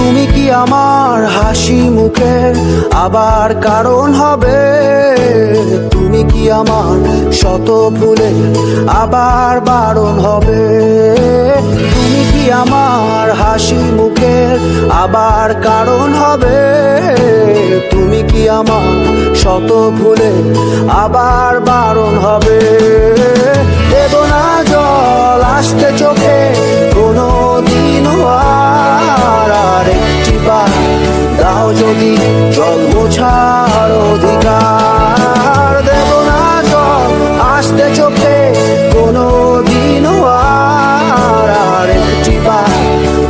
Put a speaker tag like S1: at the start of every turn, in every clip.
S1: তুমি কি আমার হাসি মুখের আবার কারণ হবে? তুমি কি আমার শত ভুলের আবার বারণ হবে? তুমি কি আমার হাসি মুখের আবার কারণ হবে? তুমি কি আমার শত ভুলের আবার বারণ হবে? দেব না জল আসতে চোখে কোনো দিনও আর একটি বার দাও যদি জল মোছার অধিকার। দেব না জল আসতে চোখে কোনো দিনও আর একটি বার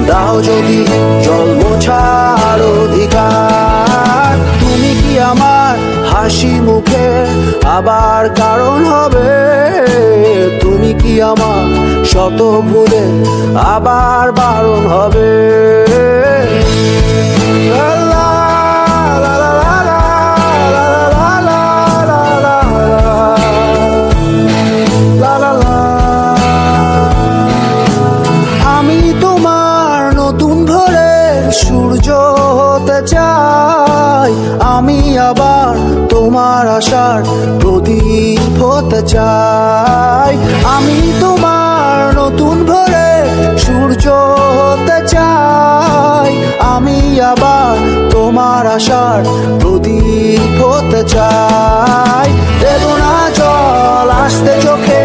S1: দাও যদি জল মোছার অধিকার। তুমি কি আমার হাসি মুখে আবার কারণ হবে? তুমি কি আমার শত ভুলে আবার বারণ হবে? আমি তোমার নতুন ভোরের সূর্য হতে চাই, আমি আবার তোমার আশার প্রদীপ হতে চাই। আমি তোমার নতুন ভোরের সূর্য হতে চাই, আমি আবার তোমার আশার প্রদীপ হতে চাই। দেব না জল আসতে চোখে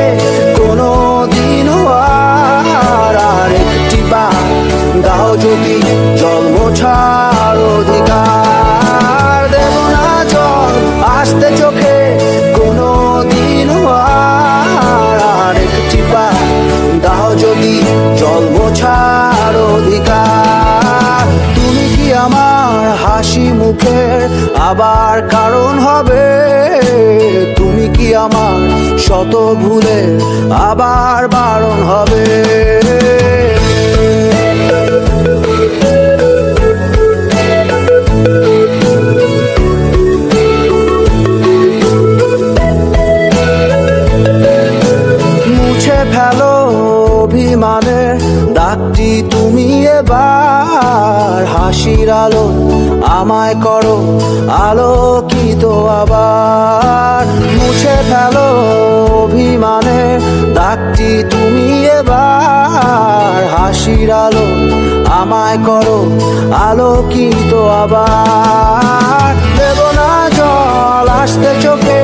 S1: কোনো দিনও আর একটি বার দাও যদি জল মোছার অধিকার। দেব না জল আসতে চোখে কোনো দিনও আর একটি বার দাও যদি জল মোছার অধিকার। তুমি কি আমার হাসি মুখের আবার কারণ হবে? তুমি কি আমার শত ভুলে আবার বারণ হবে? মুছে ফেলো অভিমানের দাগটি তুমি এবার, হাসির আলো আমায় করো আলোকিত আবার। মুছে ফেলো অভিমানের দাগটি তুমি এবার, হাসির আলো আমায় করো আলোকিত আবার। দেব না জল আসতে চোখে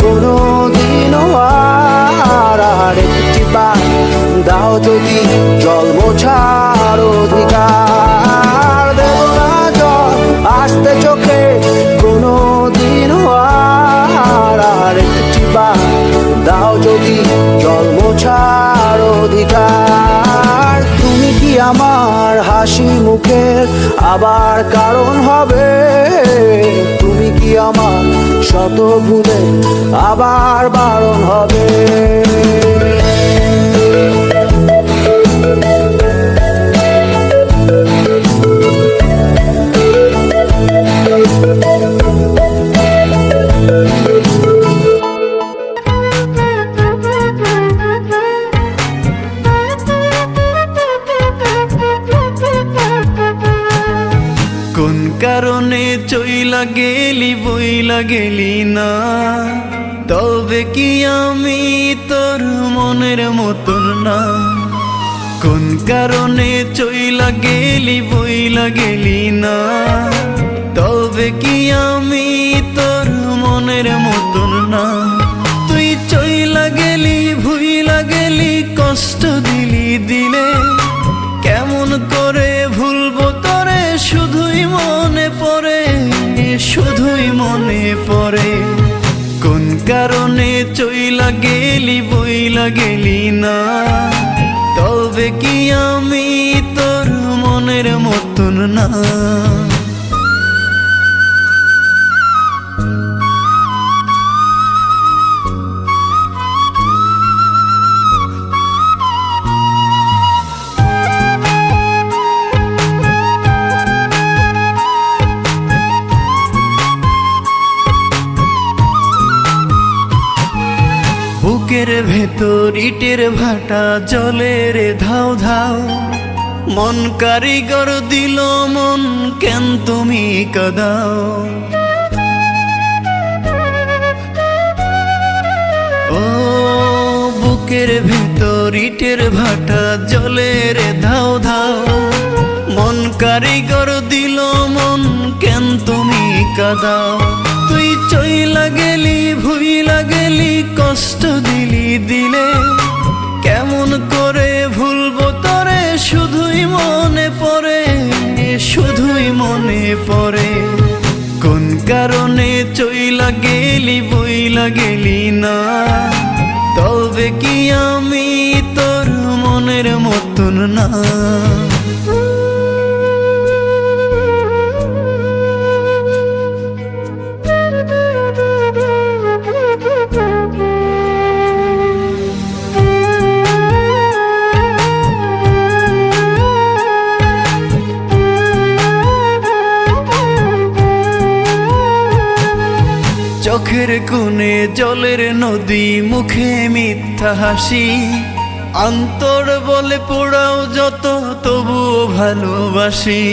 S1: কোনো দিনও আর একটি বার দাও যদি জল মোছার অধিকার। দেব না জল আসতে চোখে কোনো দিনও আর একটি বার দাও যদি জল মোছার অধিকার। তুমি কি আমার হাসি মুখের আবার কারণ হবে? তুমি কি আমার শত ভুলে আবার বারণ হবে?
S2: কোন কারণে চইলা গেলি বইলা গেলি না, তবে কি আমি তোর মনের মতন না? কোন কারণে চইলা গেলি বইলা গেলি না, তবে কি আমি তোর মনের মতন না? তুই চইলা গেলি ভুইলা গেলি কষ্ট দিলি দিলে, কেমন করে ভুলবো তোরে শুধুই মনে পড়ে, শুধুই মনে পড়ে। কোন কারণে চইলা গেলি বইলা গেলি না, তবে কি আমি তোর মনের মতন না? বুকের ভেতর ইটের ভাটা জলে রে ধাও ধাও, মন কারিগর দিল মন কেন তুমি কাঁদাও ও বুকের ভেতর ইটের ভাটা জলের ধাও ধাও মন কারিগর দিল মন কেন তুমি কাঁদাও তুই চইলা গেলি ভুইলা গেলি কষ্ট দিলি দিলে কেমন করে ভুলবো তরে শুধুই মনে পড়ে শুধুই মনে পড়ে কোন কারণে চইলা গেলি বইলা গেলি না তবে কি আমি তোর মনের মতন না চোখের কোণে জলের নদী মুখে মিথ্যা হাসি অন্তর বলে পোড়াও যত তবুও ভালোবাসি